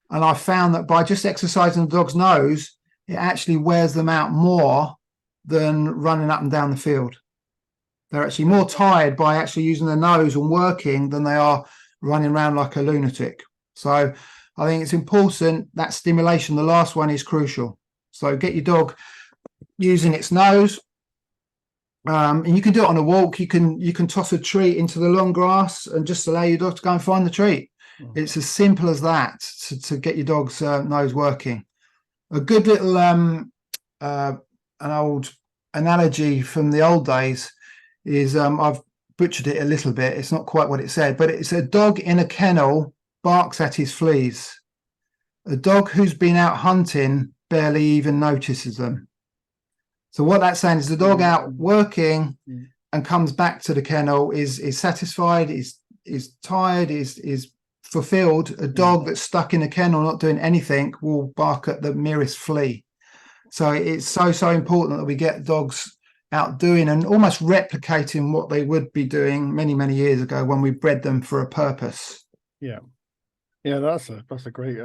and I found that by just exercising the dog's nose, it actually wears them out more than running up and down the field. They're actually more tired by actually using their nose and working than they are running around like a lunatic. So I think it's important, that stimulation, the last one, is crucial. So get your dog using its nose. And you can do it on a walk. You can toss a treat into the long grass and just allow your dog to go and find the treat. It's as simple as that to get your dog's nose working. A good little an old analogy from the old days is, I've butchered it a little bit. It's not quite what it said, but it's a dog in a kennel barks at his fleas. A dog who's been out hunting barely even notices them. So what that's saying is the dog out working and comes back to the kennel is satisfied, is tired, is fulfilled. A dog that's stuck in a kennel not doing anything will bark at the merest flea. So it's so important that we get dogs out doing and almost replicating what they would be doing many years ago when we bred them for a purpose. Yeah, Yeah, that's a great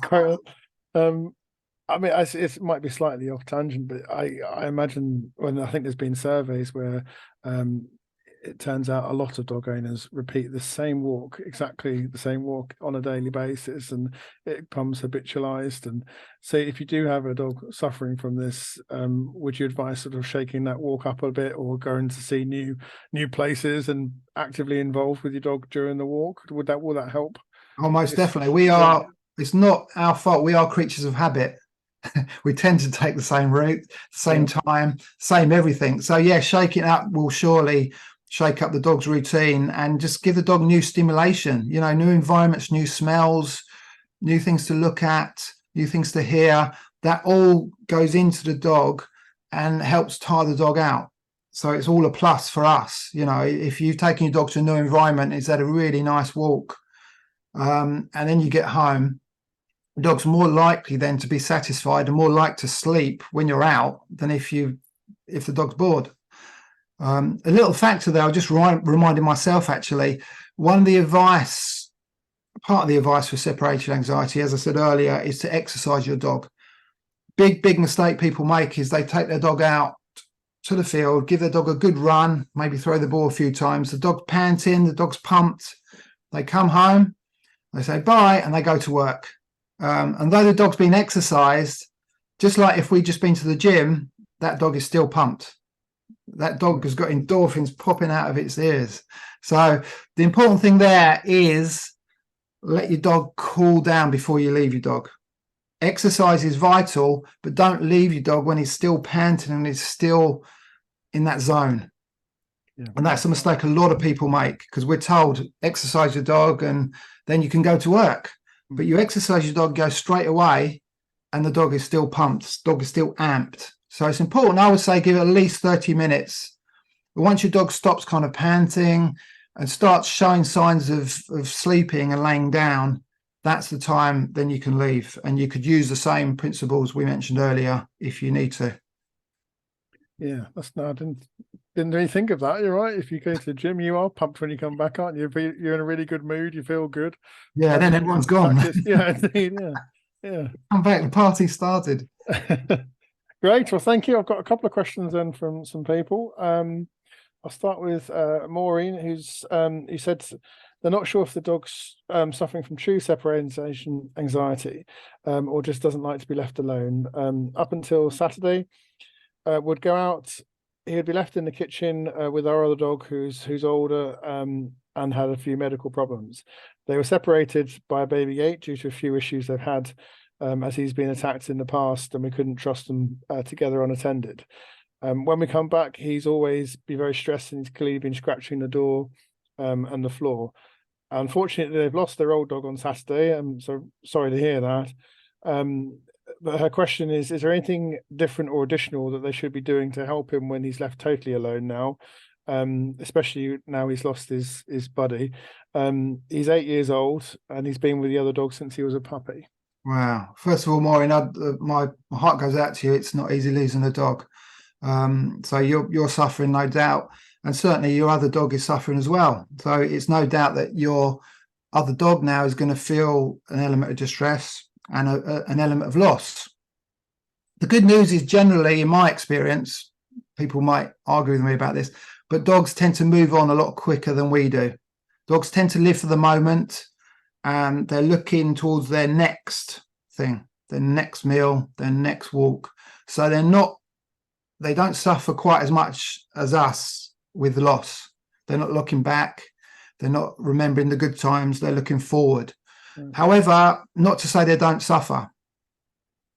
quote. I mean, it might be slightly off tangent, but I imagine when I think there's been surveys where it turns out a lot of dog owners repeat the same walk, exactly the same walk on a daily basis, and it becomes habitualized. And so, if you do have a dog suffering from this, would you advise sort of shaking that walk up a bit, or going to see new places and actively involved with your dog during the walk? Will that help? Oh, most definitely. We are. It's not our fault. We are creatures of habit. We tend to take the same route, same time, same everything. So yeah, shaking up will surely shake up the dog's routine and just give the dog new stimulation, you know, new environments, new smells, new things to look at, new things to hear. That all goes into the dog and helps tire the dog out. So it's all a plus for us. You know, if you've taken your dog to a new environment, it's had a really nice walk, and then you get home, the dog's more likely then to be satisfied and more likely to sleep when you're out than if the dog's bored. A little factor there, I just reminded myself actually, part of the advice for separation anxiety, as I said earlier, is to exercise your dog. Big mistake people make is they take their dog out to the field, give their dog a good run, maybe throw the ball a few times. The dog's panting, the dog's pumped. They come home, they say bye, and they go to work. And though the dog's been exercised, just like if we'd just been to the gym, that dog is still pumped. That dog has got endorphins popping out of its ears. So the important thing there is let your dog cool down before you leave your dog. Exercise is vital, but don't leave your dog when he's still panting and he's still in that zone. Yeah. And that's a mistake a lot of people make, because we're told exercise your dog and then you can go to work. But you exercise your dog, go straight away, and the dog is still pumped, the dog is still amped. So it's important, I would say, give it at least 30 minutes. But once your dog stops kind of panting and starts showing signs of sleeping and laying down, that's the time then you can leave. And you could use the same principles we mentioned earlier if you need to. Yeah, I didn't really think of that. You're right. If you go to the gym, you are pumped when you come back, aren't you? You're in a really good mood. You feel good. Yeah, then everyone's gone. Yeah, indeed. Yeah. Come back. The party started. Great. Well, thank you. I've got a couple of questions then from some people. I'll start with Maureen, who said they're not sure if the dog's suffering from true separation anxiety, or just doesn't like to be left alone. Up until Saturday, would go out. He would be left in the kitchen with our other dog, who's older and had a few medical problems. They were separated by a baby gate due to a few issues they've had, as he's been attacked in the past, and we couldn't trust them together unattended. When we come back, he's always be very stressed, and he's clearly been scratching the door and the floor. Unfortunately, they've lost their old dog on Saturday. I'm so sorry to hear that. But her question is there anything different or additional that they should be doing to help him when he's left totally alone now, especially now he's lost his buddy? He's 8 years old, and he's been with the other dog since he was a puppy. Wow. First of all, Maureen, my heart goes out to you. It's not easy losing a dog. So you're suffering, no doubt. And certainly your other dog is suffering as well. So it's no doubt that your other dog now is going to feel an element of distress and an element of loss. The good news is, generally, in my experience, people might argue with me about this, but dogs tend to move on a lot quicker than we do. Dogs tend to live for the moment, and they're looking towards their next thing, their next meal, their next walk. So they don't suffer quite as much as us with loss. They're not looking back. They're not remembering the good times. They're looking forward. However, not to say they don't suffer.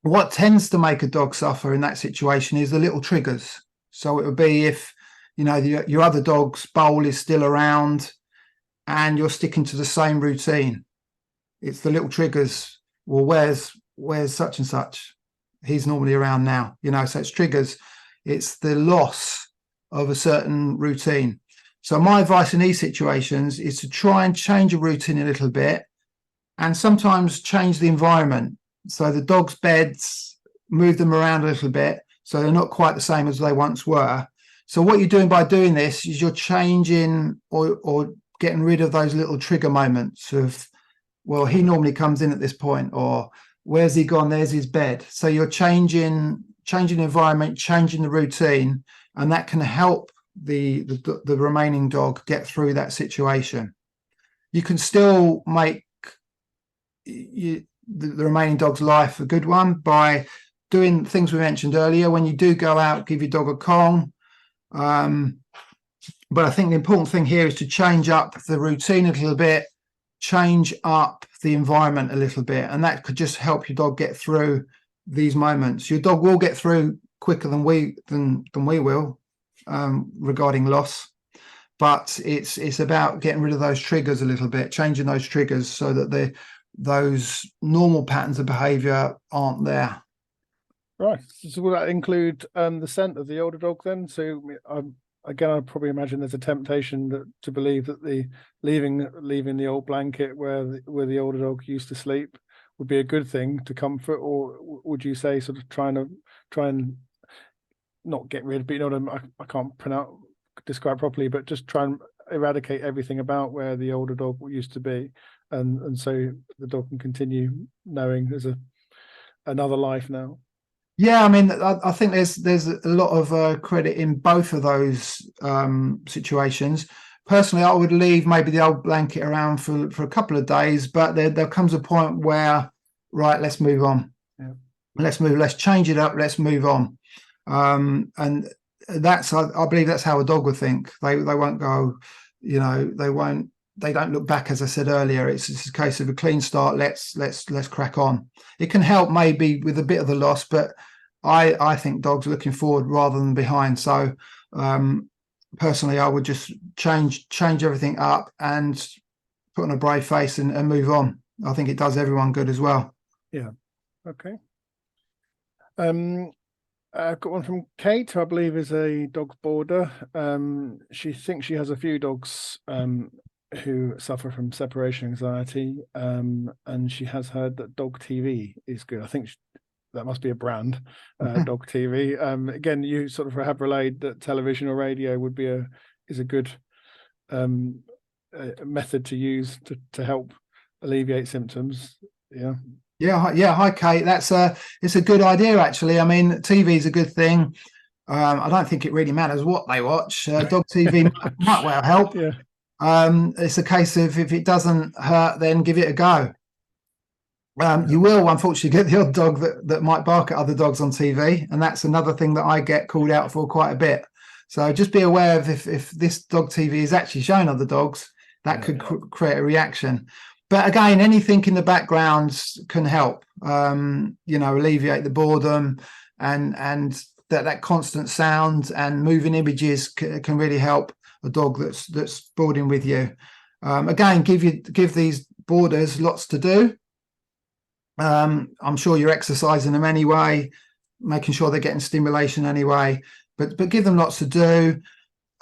What tends to make a dog suffer in that situation is the little triggers. So it would be if, your other dog's bowl is still around and you're sticking to the same routine. It's the little triggers. Well, where's such and such? He's normally around now, so it's triggers. It's the loss of a certain routine. So my advice in these situations is to try and change a routine a little bit, and sometimes change the environment. So the dog's beds, move them around a little bit so they're not quite the same as they once were. So what you're doing by doing this is you're changing or getting rid of those little trigger moments of well, he normally comes in at this point, or where's he gone? There's his bed. So you're changing the environment, changing the routine, and that can help the remaining dog get through that situation. You can still make the remaining dog's life a good one by doing things we mentioned earlier. When you do go out, give your dog a Kong. But I think the important thing here is to change up the routine a little bit, change up the environment a little bit, and that could just help your dog get through these moments. Your dog will get through quicker than we will regarding loss, but it's about getting rid of those triggers a little bit, changing those triggers so that those normal patterns of behavior aren't there. Right. So will that include the scent of the older dog then? So again, I'd probably imagine there's a temptation to believe that the leaving the old blanket where the older dog used to sleep would be a good thing to comfort, or would you say sort of try and not get rid of, but you know what I can't describe properly, but just try and eradicate everything about where the older dog used to be, and so the dog can continue knowing there's another life now. Yeah, I mean, I think there's a lot of credit in both of those situations. Personally, I would leave maybe the old blanket around for a couple of days, but there comes a point where, right, let's move on. Yeah. Let's change it up, let's move on. And that's, I believe that's how a dog would think. They won't go, you know, they don't look back, as I said earlier. It's just a case of a clean start. Let's crack on. It can help maybe with a bit of the loss, but I think dogs are looking forward rather than behind. So personally, I would just change everything up and put on a brave face and move on. I think it does everyone good as well. Yeah. Okay. I've got one from Kate, who I believe is a dog boarder. She thinks she has a few dogs who suffer from separation anxiety, and she has heard that dog TV is good. I think that must be a brand, dog TV. Again, you sort of have relayed that television or radio is a good method to use to help alleviate symptoms. Yeah. Hi, Kate. It's a good idea, actually. I mean, TV is a good thing. I don't think it really matters what they watch. Dog TV might well help. Yeah. It's a case of, if it doesn't hurt, then give it a go. You will unfortunately get the odd dog that might bark at other dogs on TV, and that's another thing that I get called out for quite a bit. So just be aware of if this dog TV is actually showing other dogs, that could create a reaction. But again, anything in the background can help, alleviate the boredom, and that constant sound and moving images can really help a dog that's boarding with you. Again, give these boarders lots to do. I'm sure you're exercising them anyway, making sure they're getting stimulation anyway, but give them lots to do.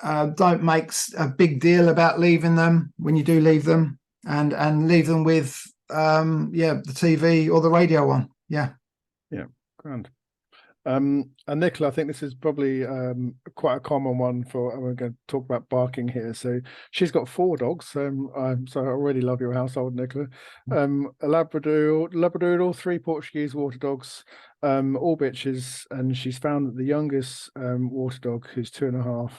Don't make a big deal about leaving them when you do leave them, and leave them with the TV or the radio on. Yeah Grand. And Nicola, I think this is probably quite a common one for, we're going to talk about barking here. So she's got 4 dogs. So I already love your household, Nicola. A Labradoodle, 3 Portuguese water dogs, all bitches. And she's found that the youngest water dog, who's 2.5,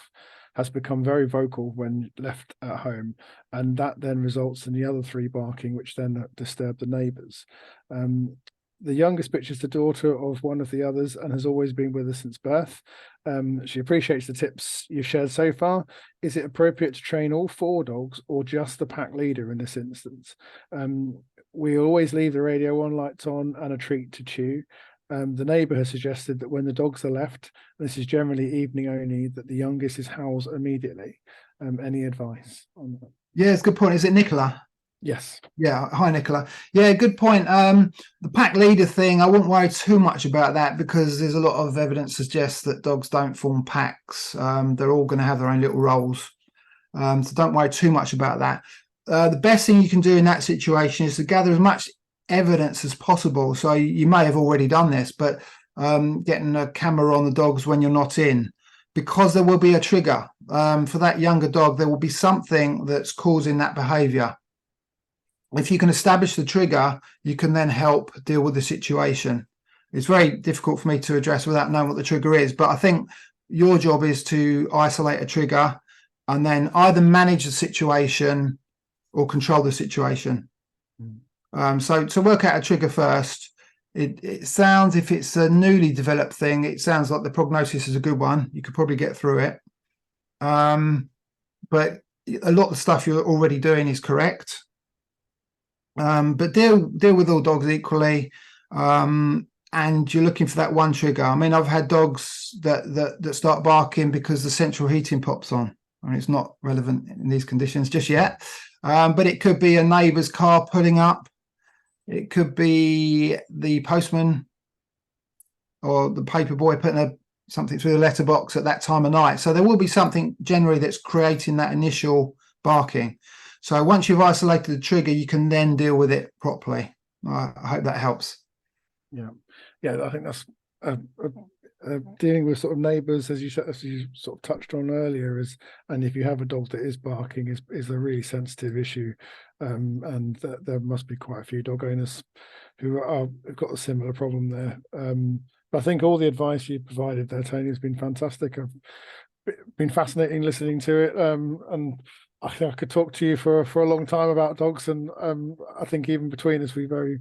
has become very vocal when left at home. And that then results in the other 3 barking, which then disturb the neighbours. The youngest bitch is the daughter of one of the others and has always been with us since birth. She appreciates the tips you've shared so far. Is it appropriate to train all 4 dogs or just the pack leader in this instance? We always leave the radio on, lights on, and a treat to chew. The neighbour has suggested that when the dogs are left, this is generally evening only, that the youngest is housed immediately. Any advice on that? Yeah, it's a good point. Is it Nicola? Yes. Yeah. Hi, Nicola. Yeah, good point. The pack leader thing, I wouldn't worry too much about that, because there's a lot of evidence suggests that dogs don't form packs. They're all going to have their own little roles. So don't worry too much about that. The best thing you can do in that situation is to gather as much evidence as possible. So you may have already done this, but getting a camera on the dogs when you're not in, because there will be a trigger. For that younger dog, there will be something that's causing that behavior. if you can establish the trigger, you can then help deal with the situation. It's very difficult for me to address without knowing what the trigger is, but I think your job is to isolate a trigger and then either manage the situation or control the situation. So to work out a trigger first, it sounds, if it's a newly developed thing, it sounds like the prognosis is a good one. You could probably get through it. But a lot of the stuff you're already doing is correct. But deal with all dogs equally. And you're looking for that one trigger. I mean, I've had dogs that start barking because the central heating pops on. I mean, it's not relevant in these conditions just yet. But it could be a neighbour's car pulling up. It could be the postman or the paper boy putting something through the letterbox at that time of night. So there will be something generally that's creating that initial barking. So once you've isolated the trigger, you can then deal with it properly. I hope that helps. Yeah, I think that's dealing with sort of neighbours, as you sort of touched on earlier, and if you have a dog that is barking, is a really sensitive issue, and there must be quite a few dog owners who have got a similar problem there. But I think all the advice you provided there, Tony, has been fantastic. I've been fascinating listening to it, and I think I could talk to you for a long time about dogs, and I think even between us, we very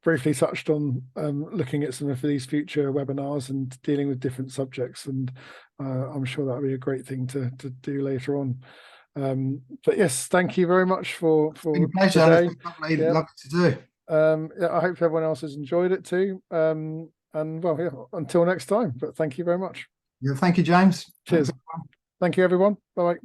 briefly touched on looking at some of these future webinars and dealing with different subjects, and I'm sure that'll be a great thing to do later on. But yes, thank you very much for It's been a pleasure. today. Lovely to do. Yeah, I hope everyone else has enjoyed it too. And well, yeah, until next time. But thank you very much. Yeah, thank you, James. Cheers. Thank you, everyone. Bye bye.